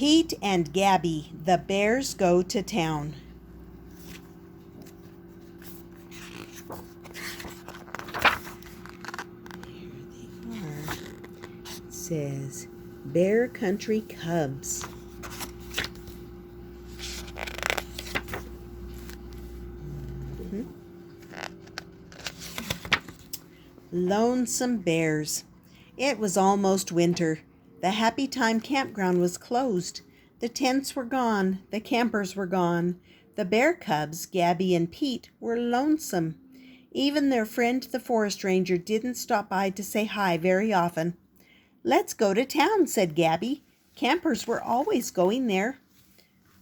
Pete and Gabby, the bears go to town. Here they are. It says, Bear Country Cubs. Lonesome bears. It was almost winter. The Happy Time campground was closed. The tents were gone. The campers were gone. The bear cubs, Gabby and Pete, were lonesome. Even their friend the forest ranger didn't stop by to say hi very often. "Let's go to town," said Gabby. "Campers were always going there."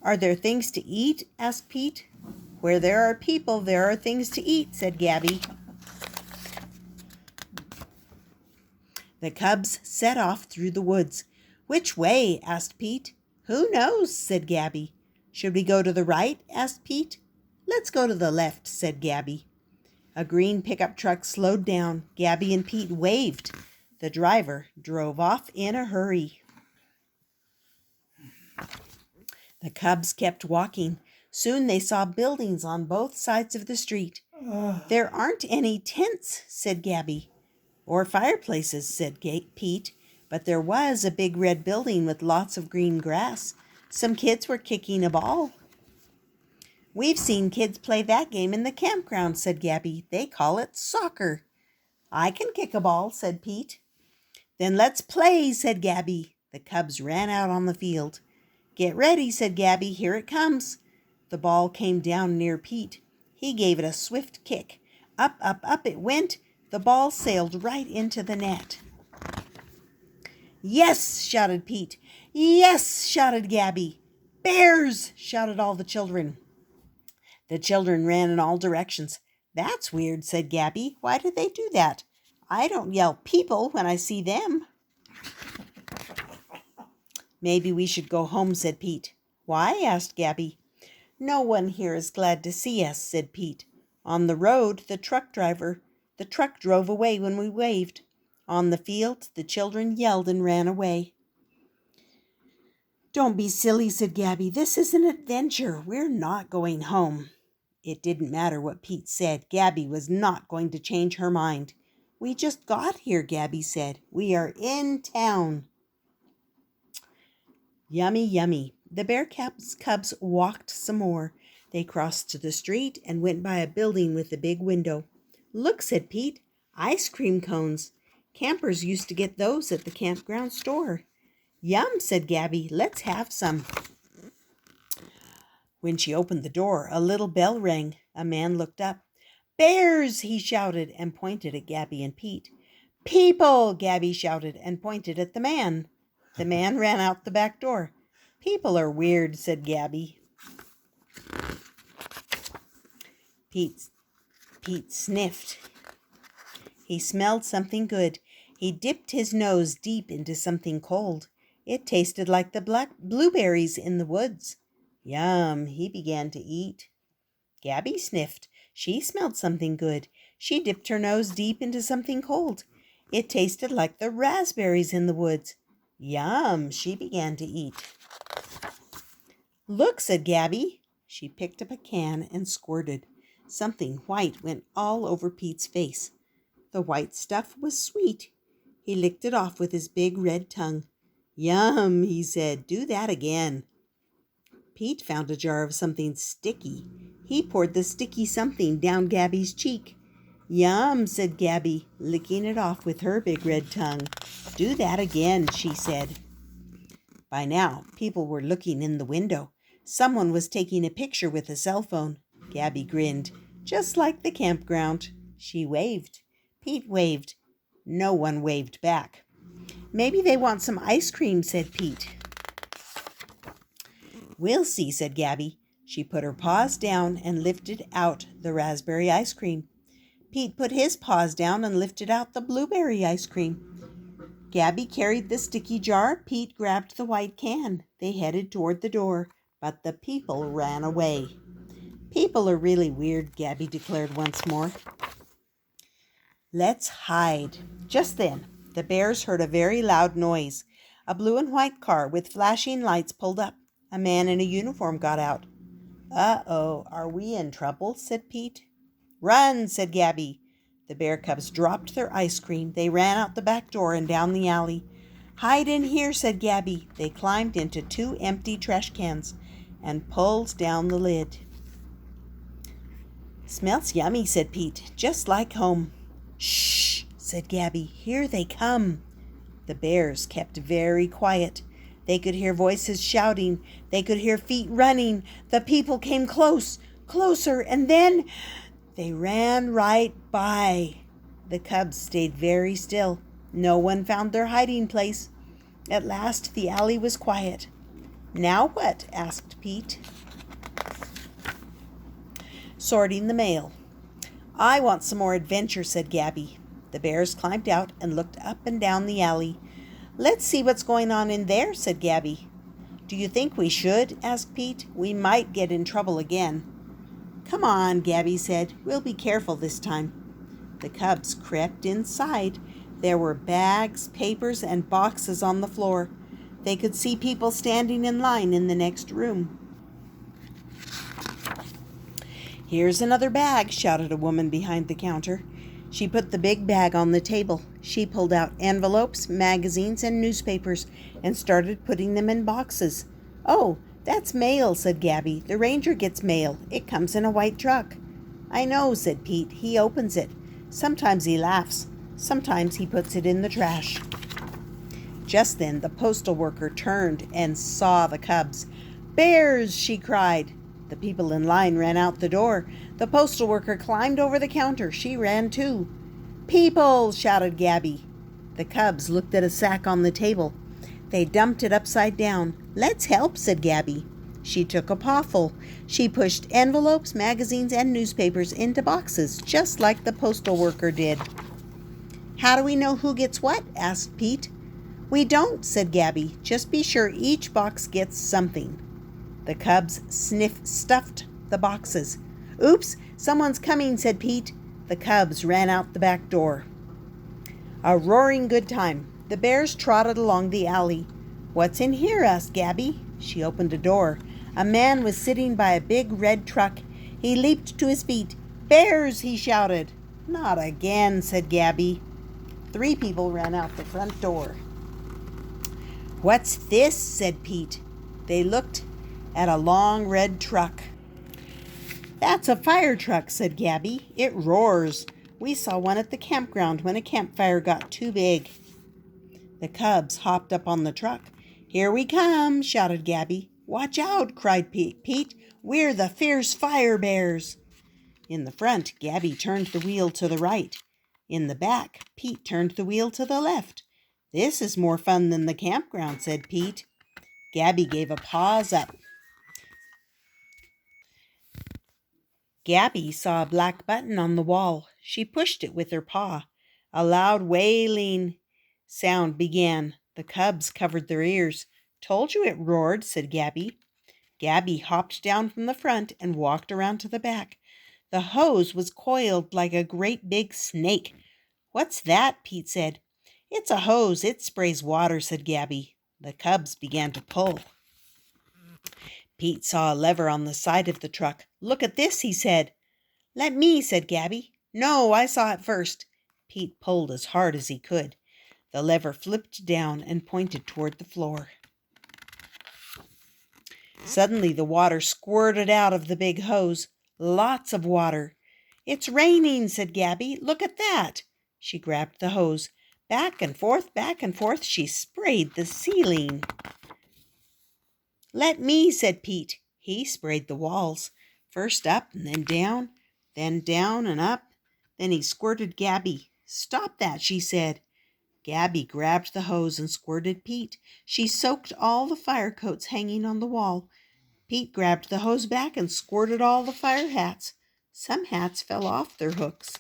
"Are there things to eat?" asked Pete. "Where there are people, there are things to eat," said Gabby. The cubs set off through the woods. "Which way?" asked Pete. "Who knows?" said Gabby. "Should we go to the right?" asked Pete. "Let's go to the left," said Gabby. A green pickup truck slowed down. Gabby and Pete waved. The driver drove off in a hurry. The cubs kept walking. Soon they saw buildings on both sides of the street. "There aren't any tents," said Gabby. "Or fireplaces," said Pete. "But there was a big red building with lots of green grass. Some kids were kicking a ball." "We've seen kids play that game in the campground," said Gabby. "They call it soccer." "I can kick a ball," said Pete. "Then let's play," said Gabby. The cubs ran out on the field. "Get ready," said Gabby. "Here it comes." The ball came down near Pete. He gave it a swift kick. Up, up, up it went. The ball sailed right into the net. "Yes!" shouted Pete. "Yes!" shouted Gabby. "Bears!" shouted all the children. The children ran in all directions. "That's weird," said Gabby. "Why did they do that? I don't yell 'people' when I see them." "Maybe we should go home," said Pete. "Why?" asked Gabby. "No one here is glad to see us," said Pete. "On the road, the truck drove away when we waved. On the field, the children yelled and ran away." "Don't be silly," said Gabby. "This is an adventure. We're not going home." It didn't matter what Pete said. Gabby was not going to change her mind. "We just got here," Gabby said. "We are in town." Yummy, yummy. The bear cubs walked some more. They crossed to the street and went by a building with a big window. "Look," said Pete. "Ice cream cones. Campers used to get those at the campground store." "Yum," said Gabby. "Let's have some." When she opened the door, a little bell rang. A man looked up. "Bears!" he shouted and pointed at Gabby and Pete. "People!" Gabby shouted and pointed at the man. The man ran out the back door. "People are weird," said Gabby. Pete sniffed. He smelled something good. He dipped his nose deep into something cold. It tasted like the black blueberries in the woods. Yum, he began to eat. Gabby sniffed. She smelled something good. She dipped her nose deep into something cold. It tasted like the raspberries in the woods. Yum, she began to eat. "Look," said Gabby. She picked up a can and squirted. Something white went all over Pete's face. The white stuff was sweet. He licked it off with his big red tongue. "Yum," he said. "Do that again." Pete found a jar of something sticky. He poured the sticky something down Gabby's cheek. "Yum," said Gabby, licking it off with her big red tongue. "Do that again," she said. By now, people were looking in the window. Someone was taking a picture with a cell phone. Gabby grinned, just like the campground. She waved. Pete waved. No one waved back. "Maybe they want some ice cream," said Pete. "We'll see," said Gabby. She put her paws down and lifted out the raspberry ice cream. Pete put his paws down and lifted out the blueberry ice cream. Gabby carried the sticky jar. Pete grabbed the white can. They headed toward the door, but the people ran away. "People are really weird," Gabby declared once more. "Let's hide." Just then, the bears heard a very loud noise. A blue and white car with flashing lights pulled up. A man in a uniform got out. "Uh-oh, are we in trouble?" said Pete. "Run," said Gabby. The bear cubs dropped their ice cream. They ran out the back door and down the alley. "Hide in here," said Gabby. They climbed into 2 empty trash cans and pulled down the lid. "Smells yummy," said Pete. "Just like home." "Shh," said Gabby. "Here they come." The bears kept very quiet. They could hear voices shouting. They could hear feet running. The people came close, closer, and then they ran right by. The cubs stayed very still. No one found their hiding place. At last the alley was quiet. "Now what?" asked Pete. "Sorting the mail." "I want some more adventure," said Gabby. The bears climbed out and looked up and down the alley. "Let's see what's going on in there," said Gabby. "Do you think we should?" asked Pete. "We might get in trouble again." "Come on," Gabby said. "We'll be careful this time." The cubs crept inside. There were bags, papers, and boxes on the floor. They could see people standing in line in the next room. "Here's another bag," shouted a woman behind the counter. She put the big bag on the table. She pulled out envelopes, magazines, and newspapers and started putting them in boxes. "Oh, that's mail," said Gabby. "The ranger gets mail. It comes in a white truck." "I know," said Pete. "He opens it. Sometimes he laughs. Sometimes he puts it in the trash." Just then the postal worker turned and saw the cubs. "Bears!" she cried. The people in line ran out the door. The postal worker climbed over the counter. She ran too. "People!" shouted Gabby. The cubs looked at a sack on the table. They dumped it upside down. "Let's help," said Gabby. She took a pawful. She pushed envelopes, magazines, and newspapers into boxes, just like the postal worker did. "How do we know who gets what?" asked Pete. "We don't," said Gabby. "Just be sure each box gets something." The cubs stuffed the boxes. "Oops, someone's coming," said Pete. The cubs ran out the back door. A roaring good time. The bears trotted along the alley. "What's in here?" asked Gabby. She opened a door. A man was sitting by a big red truck. He leaped to his feet. "Bears!" he shouted. "Not again," said Gabby. 3 people ran out the front door. "What's this?" said Pete. They looked at a long red truck. "That's a fire truck," said Gabby. "It roars. We saw one at the campground when a campfire got too big." The cubs hopped up on the truck. "Here we come," shouted Gabby. "Watch out," cried Pete. "We're the fierce fire bears." In the front, Gabby turned the wheel to the right. In the back, Pete turned the wheel to the left. "This is more fun than the campground," said Pete. Gabby gave a paws up. Gabby saw a black button on the wall. She pushed it with her paw. A loud wailing sound began. The cubs covered their ears. "Told you it roared," said Gabby. Gabby hopped down from the front and walked around to the back. The hose was coiled like a great big snake. "What's that?" Pete said. "It's a hose. It sprays water," said Gabby. The cubs began to pull. Pete saw a lever on the side of the truck. "Look at this," he said. "Let me," said Gabby. "No, I saw it first." Pete pulled as hard as he could. The lever flipped down and pointed toward the floor. Suddenly the water squirted out of the big hose. Lots of water. "It's raining," said Gabby. "Look at that." She grabbed the hose. Back and forth, she sprayed the ceiling. "Let me," said Pete. He sprayed the walls. First up and then down and up. Then he squirted Gabby. "Stop that," she said. Gabby grabbed the hose and squirted Pete. She soaked all the fire coats hanging on the wall. Pete grabbed the hose back and squirted all the fire hats. Some hats fell off their hooks.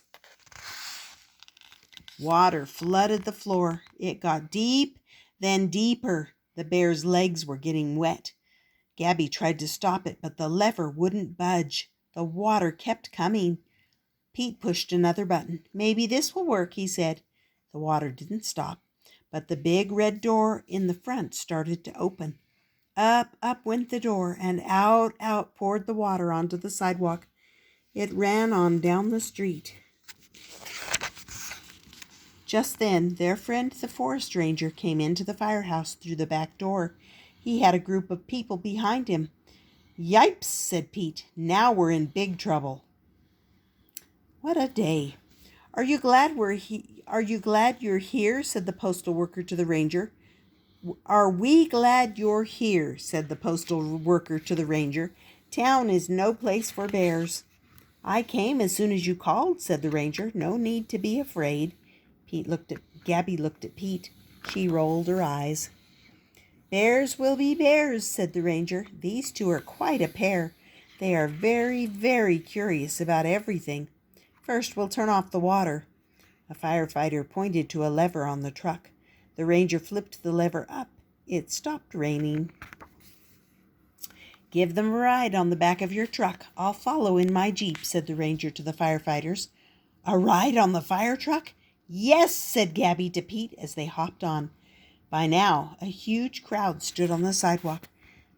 Water flooded the floor. It got deep, then deeper. The bear's legs were getting wet. Gabby tried to stop it, but the lever wouldn't budge. The water kept coming. Pete pushed another button. "Maybe this will work," he said. The water didn't stop, but the big red door in the front started to open. Up went the door, and out poured the water onto the sidewalk. It ran on down the street. Just then, their friend the forest ranger came into the firehouse through the back door. He had a group of people behind him. "Yipes," said Pete. "Now we're in big trouble." What a day. Are you glad you're here?" said the postal worker to the ranger. "Are we glad you're here?" said the postal worker to the ranger. "Town is no place for bears." "I came as soon as you called," said the ranger. "No need to be afraid." Gabby looked at Pete. She rolled her eyes. "Bears will be bears," said the ranger. "These two are quite a pair. They are very, very curious about everything. First, we'll turn off the water." A firefighter pointed to a lever on the truck. The ranger flipped the lever up. It stopped raining. "Give them a ride on the back of your truck. I'll follow in my Jeep," said the ranger to the firefighters. "A ride on the fire truck?" "Yes," said Gabby to Pete as they hopped on. By now, a huge crowd stood on the sidewalk.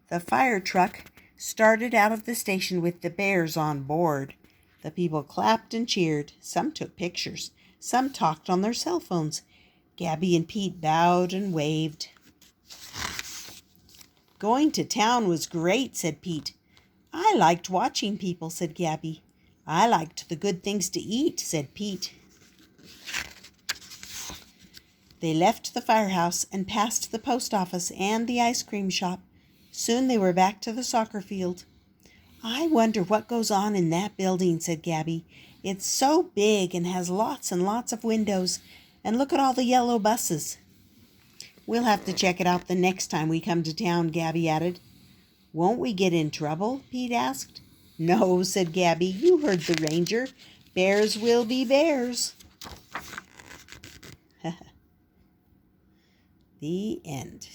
The fire truck started out of the station with the bears on board. The people clapped and cheered. Some took pictures. Some talked on their cell phones. Gabby and Pete bowed and waved. "Going to town was great," said Pete. "I liked watching people," said Gabby. "I liked the good things to eat," said Pete. They left the firehouse and passed the post office and the ice cream shop. Soon they were back to the soccer field. "I wonder what goes on in that building," said Gabby. "It's so big and has lots and lots of windows. And look at all the yellow buses." "We'll have to check it out the next time we come to town," Gabby added. "Won't we get in trouble?" Pete asked. "No," said Gabby. "You heard the ranger. Bears will be bears." The end.